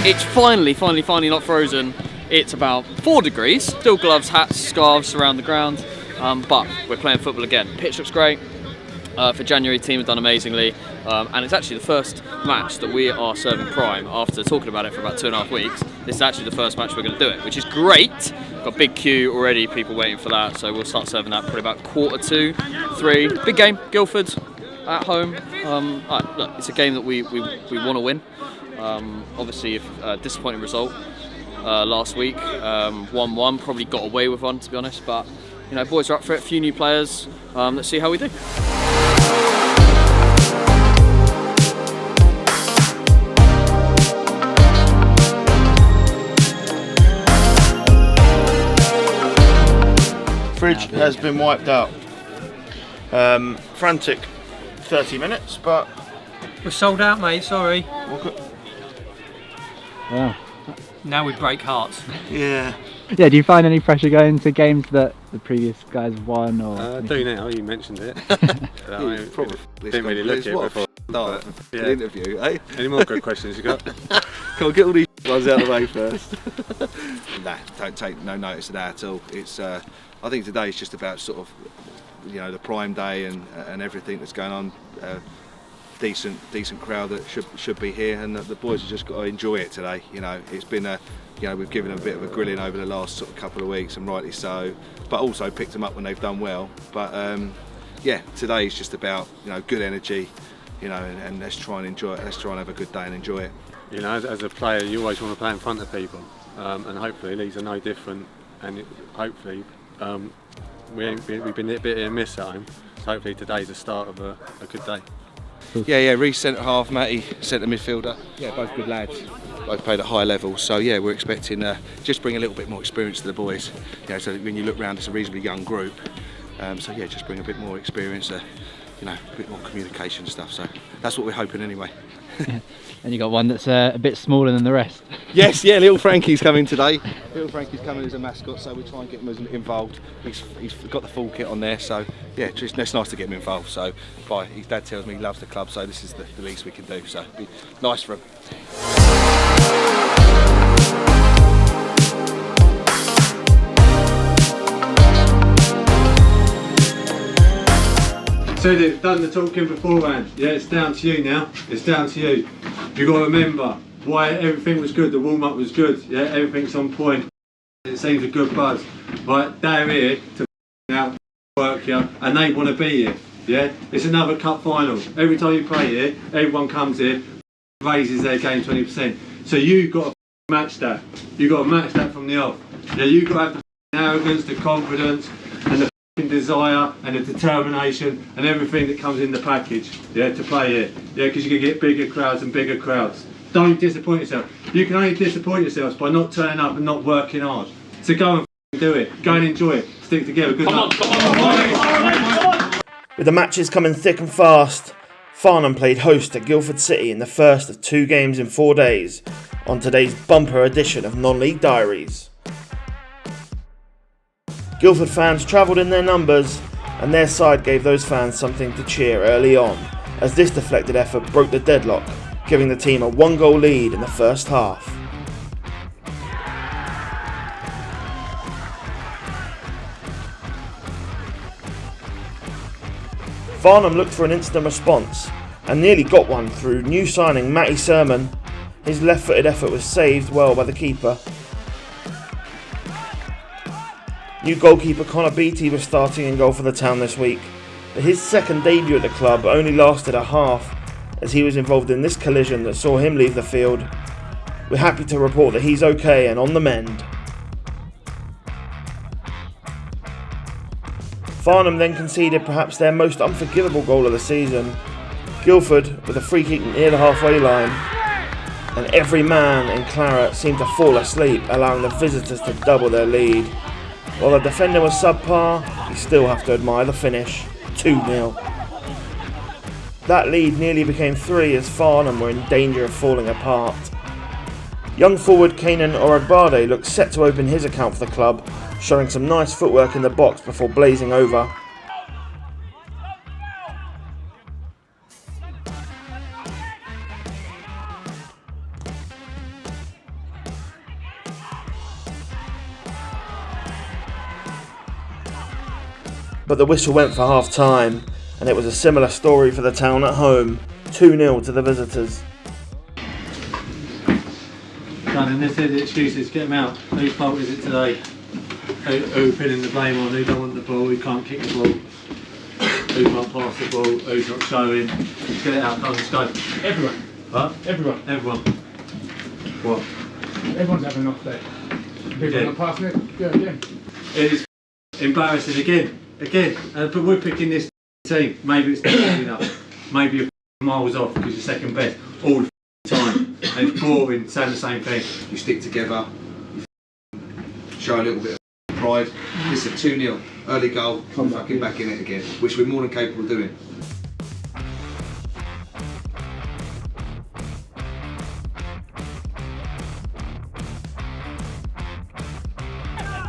It's finally not frozen. It's about 4 degrees. Still gloves, hats, scarves around the ground, but we're playing football again. Pitch looks great. For January, team have done amazingly, and it's actually the first match that we are serving prime after talking about it for about 2.5 weeks. This is actually the first match we're going to do it, which is great. Got a big queue already, people waiting for that, so we'll start serving that probably about 2:45, 3. Big game, Guildford at home. Look, it's a game that we want to win. Obviously, disappointing result last week, 1-1. Probably got away with one, to be honest, but you know, boys are up for it. A few new players. Let's see how we do. Fridge has been wiped out. Frantic 30 minutes, but we're sold out, mate. Sorry. Wow. Now we break hearts. Yeah. Yeah. Do you find any pressure going to games that the previous guys won? Or I do now. You mentioned it. Probably didn't really look at it before. The interview, eh? Any more good questions you got? Can we get all these ones out of the way first? Nah, don't take no notice of that at all. It's I think today is just about sort of, you know, the prime day and everything that's going on. Decent crowd that should be here, and the boys have just got to enjoy it today. You know, it's been we've given them a bit of a grilling over the last sort of couple of weeks, and rightly so, but also picked them up when they've done well. But yeah, today is just about, you know, good energy, you know, and let's try and enjoy it. Let's try and have a good day and enjoy it. You know, as a player, you always want to play in front of people, and hopefully these are no different. And hopefully we've been a bit hit and miss at home. So hopefully today's the start of a good day. Yeah, Reece centre half, Matty centre midfielder. Yeah, both good lads. Both played at high level, so yeah, we're expecting just bring a little bit more experience to the boys. You know, so when you look round, it's a reasonably young group. So yeah, just bring a bit more experience, you know, a bit more communication stuff. So that's what we're hoping anyway. And you got one that's a bit smaller than the rest. Yes, yeah, little Frankie's coming today. Little Frankie's coming as a mascot, so we try and get him involved. He's got the full kit on there, so yeah, it's nice to get him involved. So his dad tells me he loves the club, so this is the least we can do. So it'd be nice for him. Said it, done the talking beforehand. Yeah, it's down to you now. It's down to you. You've got to remember why everything was good. The warm-up was good. Yeah, everything's on point. It seems a good buzz. Right, they're here to out work here, and they want to be here. Yeah, it's another cup final. Every time you play here, everyone comes here, raises their game 20%. So you've got to match that. You've got to match that from the off. Yeah, you've got to have the arrogance, the confidence, and the desire and the determination and everything that comes in the package, yeah, to play here. Yeah, because you can get bigger crowds and bigger crowds. Don't disappoint yourself. You can only disappoint yourselves by not turning up and not working hard. So go and do it. Go and enjoy it. Stick together. Good luck. With the matches coming thick and fast, Farnham played host to Guildford City in the first of 2 games in 4 days on today's bumper edition of Non-League Diaries. Guildford fans travelled in their numbers, and their side gave those fans something to cheer early on, as this deflected effort broke the deadlock, giving the team a 1-goal lead in the first half. Farnham looked for an instant response, and nearly got one through new signing Matty Sermon. His left-footed effort was saved well by the keeper. New goalkeeper Connor Beattie was starting in goal for the town this week, but his second debut at the club only lasted a half, as he was involved in this collision that saw him leave the field. We're happy to report that he's okay and on the mend. Farnham then conceded perhaps their most unforgivable goal of the season. Guildford with a free kick near the halfway line, and every man in claret seemed to fall asleep, allowing the visitors to double their lead. While the defender was subpar, you still have to admire the finish, 2-0. That lead nearly became 3 as Farnham were in danger of falling apart. Young forward Kanan Oragbade looked set to open his account for the club, showing some nice footwork in the box before blazing over. But the whistle went for half time, and it was a similar story for the Town at home, 2-0 to the visitors. And this is the excuses, get them out. Whose fault is it today? Who pinning the blame on? Who don't want the ball? Who can't kick the ball? Who can't pass the ball? Who's not showing? Let's get it out, let's go. Everyone. Huh? Everyone. Everyone. What? Everyone's having an off day. People Yeah. not passing it, go again. It is embarrassing again. But we're picking this team. Maybe it's not good enough. Maybe you're miles off because you're second best all the time. And it's boring saying the same thing. You stick together, you show a little bit of pride. Listen, 2-0, early goal, fucking back in it again, which we're more than capable of doing.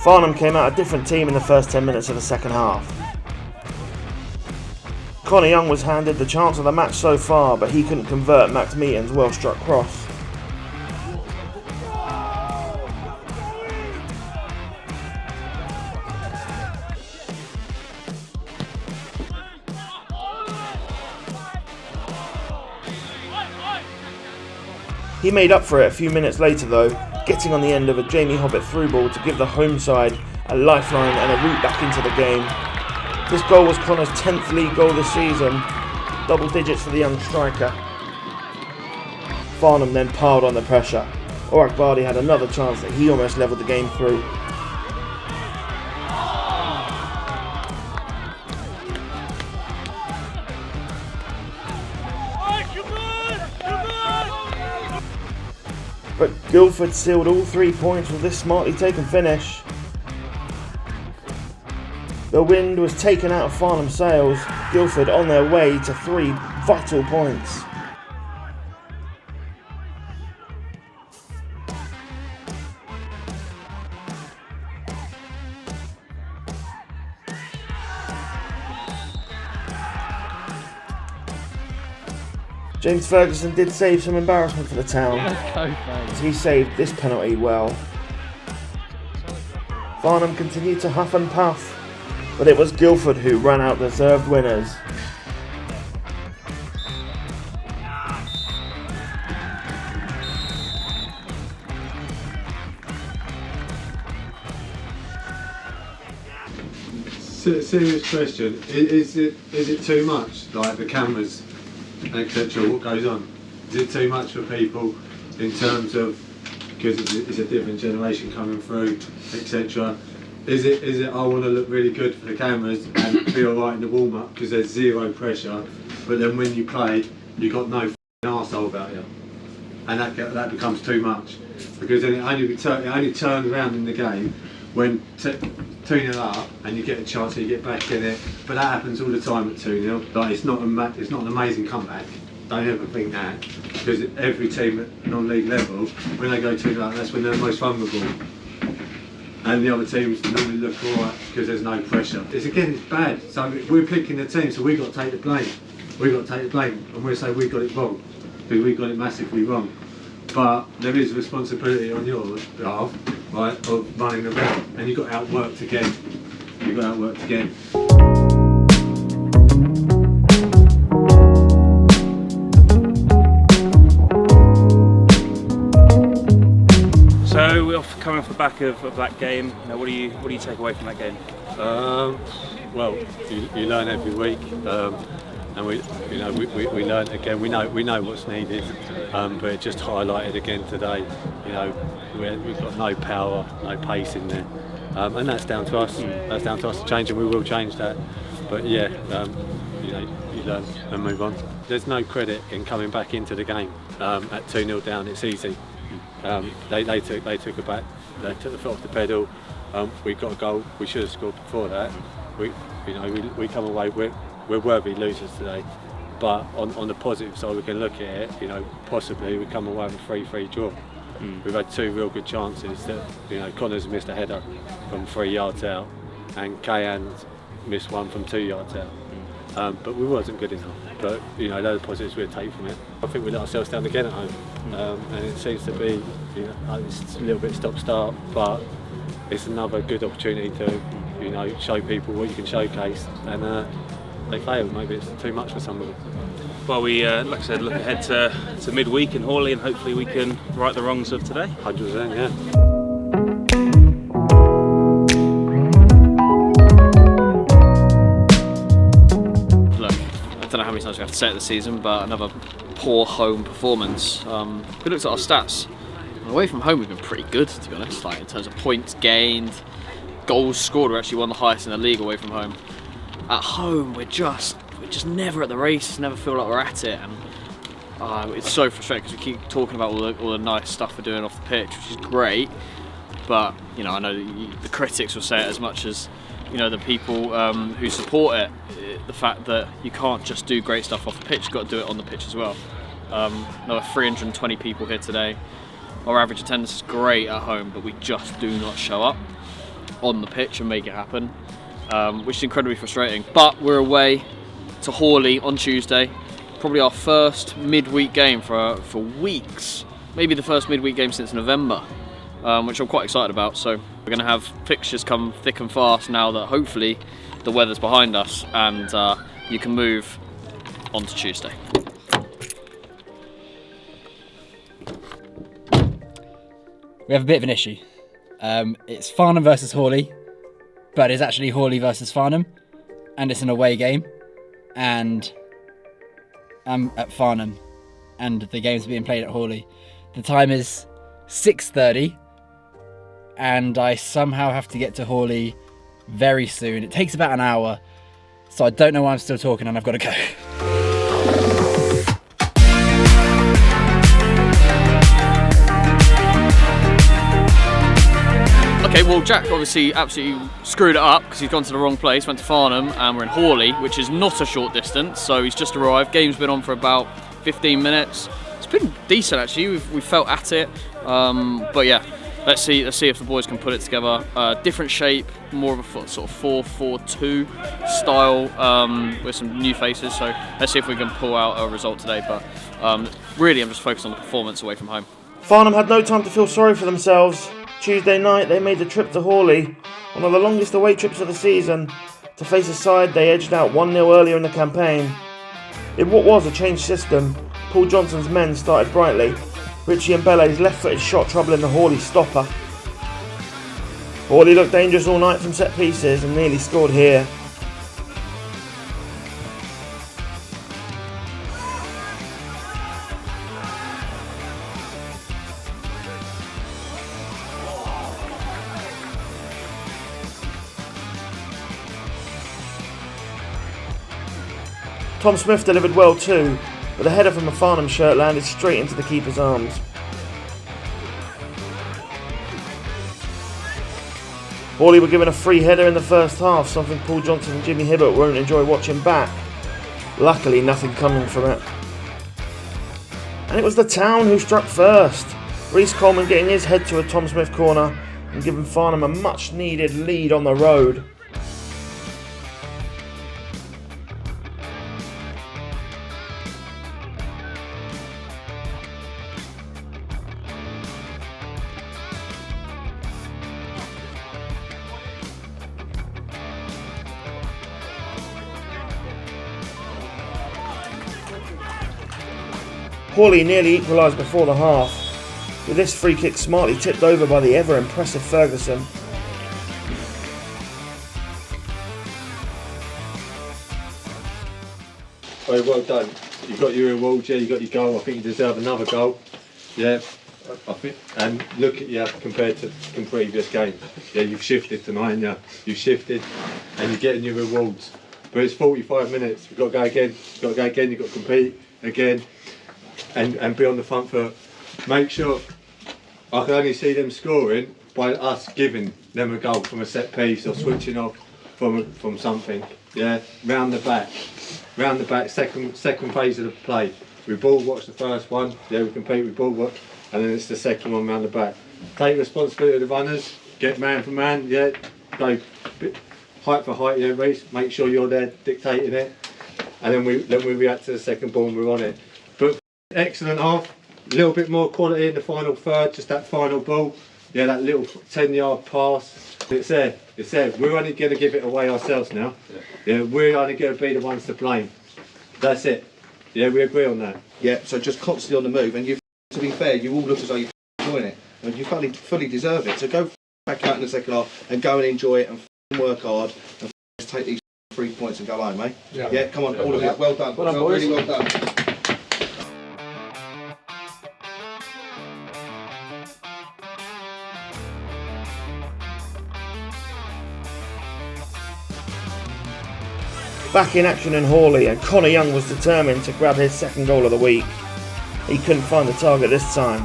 Farnham came out a different team in the first 10 minutes of the second half. Connor Young was handed the chance of the match so far, but he couldn't convert Max Meaton's well-struck cross. He made up for it a few minutes later though, getting on the end of a Jamie Hobbit through ball to give the home side a lifeline and a route back into the game. This goal was Connor's 10th league goal this season, double digits for the young striker. Farnham then piled on the pressure. Orak Bardi had another chance that he almost levelled the game through. But Guildford sealed all 3 points with this smartly taken finish. The wind was taken out of Farnham's sails, Guildford on their way to 3 vital points. James Ferguson did save some embarrassment for the Town, as he saved this penalty well. Farnham continued to huff and puff, but it was Guildford who ran out deserved winners. Serious question. Is it too much? Like the cameras, etc. What goes on? Is it too much for people in terms of because it's a different generation coming through, etc. Is it I want to look really good for the cameras and be alright in the warm up because there's zero pressure, but then when you play, you got no arsehole about you, and that becomes too much because then it only turns around in the game when 2-0 up and you get a chance to get back in it, but that happens all the time at 2-0. Like it's not an amazing comeback. Don't ever think that, because every team at non-league level, when they go 2-0, that's when they're most vulnerable. And the other teams normally look alright because there's no pressure. It's bad. So we're picking the team, so we've got to take the blame. We've got to take the blame, and we'll say we got it wrong because we got it massively wrong. But there is a responsibility on your behalf, right, of running around, and you've got outworked again. You've got outworked again. So we're coming off the back of that game. What do you take away from that game? Well, you learn every week, and we learn again. We know what's needed, but it just highlighted again today. We've got no power, no pace in there, and that's down to us. That's down to us to change, and we will change that. But yeah, you learn and move on. There's no credit in coming back into the game at 2-0 down. It's easy. They took the foot off the pedal. We got a goal. We should have scored before that. We come away. We're worthy losers today. But on the positive side, we can look at it. Possibly we come away with a 3-3 draw. We've had 2 real good chances. That Connor's missed a header from 3 yards out, and Kayan's missed one from 2 yards out. But we wasn't good enough. But those positives we'll take from it. I think we let ourselves down again at home, and it seems to be it's a little bit stop-start, but it's another good opportunity to show people what you can showcase, and they failed. Maybe it's too much for some of them. Well, we, like I said, look ahead to midweek in Hawley, and hopefully we can right the wrongs of today. 100%, yeah. Look, I don't know how many times we have to say it this season, but another poor home performance. We looked at our stats. Away from home, we've been pretty good, to be honest. Like in terms of points gained, goals scored, we're actually one of the highest in the league away from home. At home, we're just never at the races, never feel like we're at it, and it's so frustrating because we keep talking about all the nice stuff we're doing off the pitch, which is great. But you know, I know the critics will say it as much as the people who support it. The fact that you can't just do great stuff off the pitch, you've got to do it on the pitch as well. Another 320 people here today. Our average attendance is great at home, but we just do not show up on the pitch and make it happen, which is incredibly frustrating. But we're away to Hawley on Tuesday, probably our first midweek game for weeks, maybe the first midweek game since November, which I'm quite excited about. So we're going to have fixtures come thick and fast now that hopefully the weather's behind us, and you can move on to Tuesday. We have a bit of an issue. It's Farnham versus Hawley, but it's actually Hawley versus Farnham, and it's an away game, and I'm at Farnham, and the game's being played at Hawley. The time is 6:30, and I somehow have to get to Hawley very soon. It takes about an hour, so I don't know why I'm still talking, and I've got to go. Okay, well Jack obviously absolutely screwed it up because he's gone to the wrong place, went to Farnham, and we're in Hawley, which is not a short distance, so he's just arrived. Game's been on for about 15 minutes. It's been decent actually, we felt at it, but yeah, let's see if the boys can put it together. Different shape, more of a sort of 4-4-2 style with some new faces, so let's see if we can pull out a result today, but really I'm just focused on the performance away from home. Farnham had no time to feel sorry for themselves. Tuesday night they made the trip to Hawley, one of the longest away trips of the season, to face a side they edged out 1-0 earlier in the campaign. In what was a changed system, Paul Johnson's men started brightly, Richie and Bellet's left-footed shot troubling the Hawley stopper. Hawley looked dangerous all night from set pieces and nearly scored here. Tom Smith delivered well too, but the header from a Farnham shirt landed straight into the keeper's arms. Hawley were given a free header in the first half, something Paul Johnson and Jimmy Hibbert won't enjoy watching back. Luckily nothing coming from it. And it was the Town who struck first, Reece Coleman getting his head to a Tom Smith corner and giving Farnham a much needed lead on the road. Hawley nearly equalised before the half, with this free kick smartly tipped over by the ever impressive Ferguson. Well done. You got your reward, yeah, you got your goal. I think you deserve another goal. Yeah, I think. And look at you compared to previous games. Yeah, you've shifted tonight, yeah. You've shifted and you're getting your rewards. But it's 45 minutes. We've got to go again. You've got to compete again. And be on the front foot. Make sure, I can only see them scoring by us giving them a goal from a set piece or switching off from something. Yeah, round the back, second phase of the play. We ball watch the first one, yeah, we compete, we ball watch, and then it's the second one round the back. Take responsibility of the runners, get man for man, yeah, go height for height, yeah, Reece, make sure you're there dictating it, and then we react to the second ball and we're on it. But excellent half, a little bit more quality in the final third, just that final ball. Yeah, that little 10-yard pass. It's there. It's there. We're only going to give it away ourselves now. Yeah, we're only going to be the ones to blame. That's it. Yeah, we agree on that. Yeah, so just constantly on the move, and to be fair, you all look as though you're enjoying it, and you fully deserve it. So go back out in the second half and go and enjoy it and work hard and take these 3 points and go home, mate. Yeah, come on, all of you. Well done. Well done, boys. Really well done. Back in action in Hawley, and Connor Young was determined to grab his second goal of the week. He couldn't find the target this time.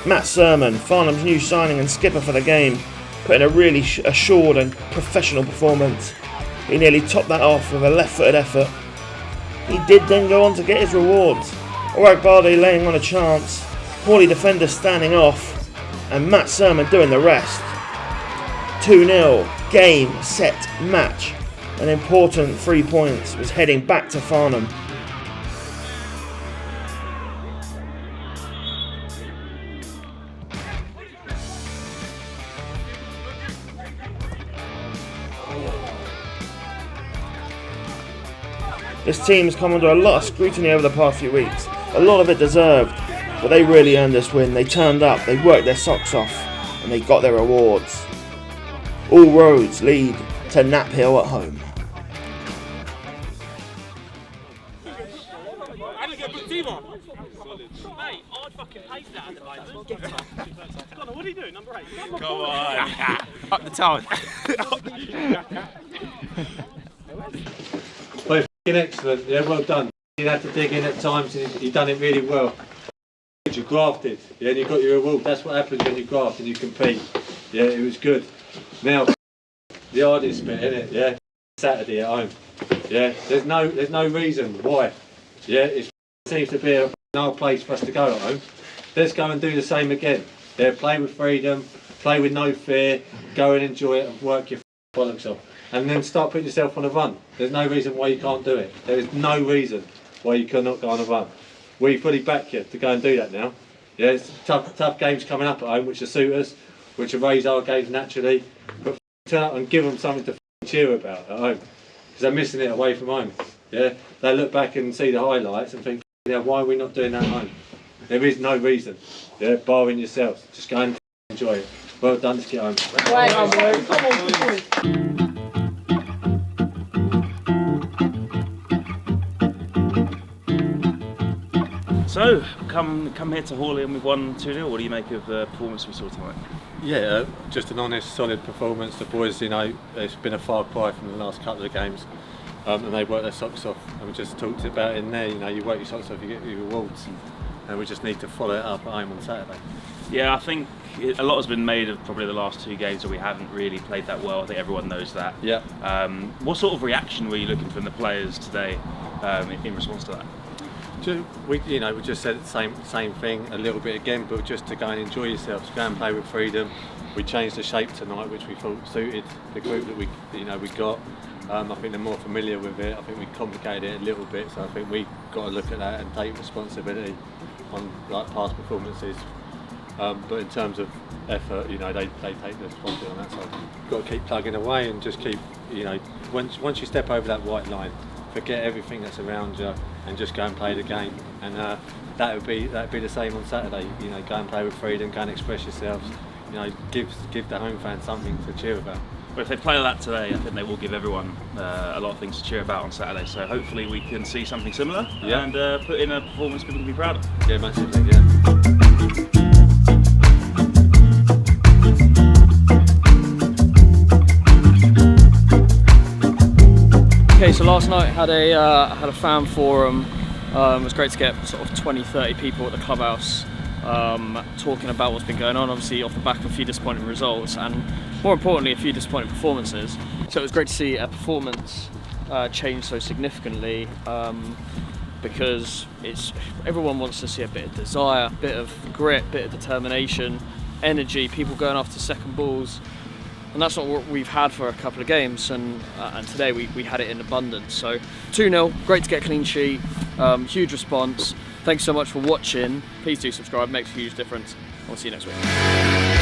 Matt Sermon, Farnham's new signing and skipper for the game, put in a really assured and professional performance. He nearly topped that off with a left-footed effort. He did then go on to get his rewards. Warwick Bardi laying on a chance, Hawley defenders standing off, and Matt Sermon doing the rest. 2-0, game, set, match. An important 3 points was heading back to Farnham. This team has come under a lot of scrutiny over the past few weeks. A lot of it deserved, but they really earned this win. They turned up, they worked their socks off, and they got their rewards. All roads lead to Nap Hill at home. What are you doing, number 8? Come on. Up the town. Well, excellent. Yeah, well done. You had to dig in at times, and you done it really well. You grafted, yeah, and you got your reward. That's what happens when you graft and you compete. Yeah, it was good. Now, the hardest bit, isn't it? Yeah, Saturday at home. Yeah, there's no reason why. Yeah, it seems to be a hard place for us to go at home. Let's go and do the same again. Yeah, play with freedom, play with no fear, go and enjoy it and work your bollocks off. And then start putting yourself on a run. There's no reason why you can't do it. There is no reason why you cannot go on a run. We fully back you to go and do that now. Yeah, it's tough games coming up at home, which will suit us, which will raise our games naturally. But turn up and give them something to cheer about at home, because they're missing it away from home. Yeah, they look back and see the highlights and think, yeah, why are we not doing that at home? There is no reason. Yeah, barring yourselves. Just go and enjoy it. Well done. Let's get home. So, come here to Hawley and we've won 2-0. What do you make of the performance we saw tonight? Yeah, just an honest, solid performance. The boys, it's been a far cry from the last couple of games, and they worked their socks off. And we just talked about it in there. You work your socks off, you get your rewards, and we just need to follow it up at home on Saturday. Yeah, I think a lot has been made of probably the last 2 games where we haven't really played that well. I think everyone knows that. Yeah. What sort of reaction were you looking from the players today in response to that? We just said the same thing a little bit again, but just to go and enjoy yourselves, go and play with freedom. We changed the shape tonight, which we thought suited the group that we got. I think they're more familiar with it. I think we complicated it a little bit, so I think we got to look at that and take responsibility on past performances. But in terms of effort, they take the responsibility on that side. You've got to keep plugging away and just keep, once you step over that white line, forget everything that's around you and just go and play the game. And that would be the same on Saturday. Go and play with freedom, go and express yourselves. Give the home fans something to cheer about. Well, if they play like that today, I think they will give everyone a lot of things to cheer about on Saturday. So hopefully we can see something similar and put in a performance people can be proud of. Yeah, massively, yeah. Okay, so last night had a fan forum. It was great to get sort of 20-30 people at the clubhouse talking about what's been going on, obviously off the back of a few disappointing results and more importantly a few disappointing performances. So it was great to see a performance change so significantly because everyone wants to see a bit of desire, a bit of grit, a bit of determination, energy, people going after second balls. and that's not what we've had for a couple of games, and today we had it in abundance. So 2-0, great to get a clean sheet, huge response. Thanks so much for watching. Please do subscribe, it makes a huge difference. I'll see you next week.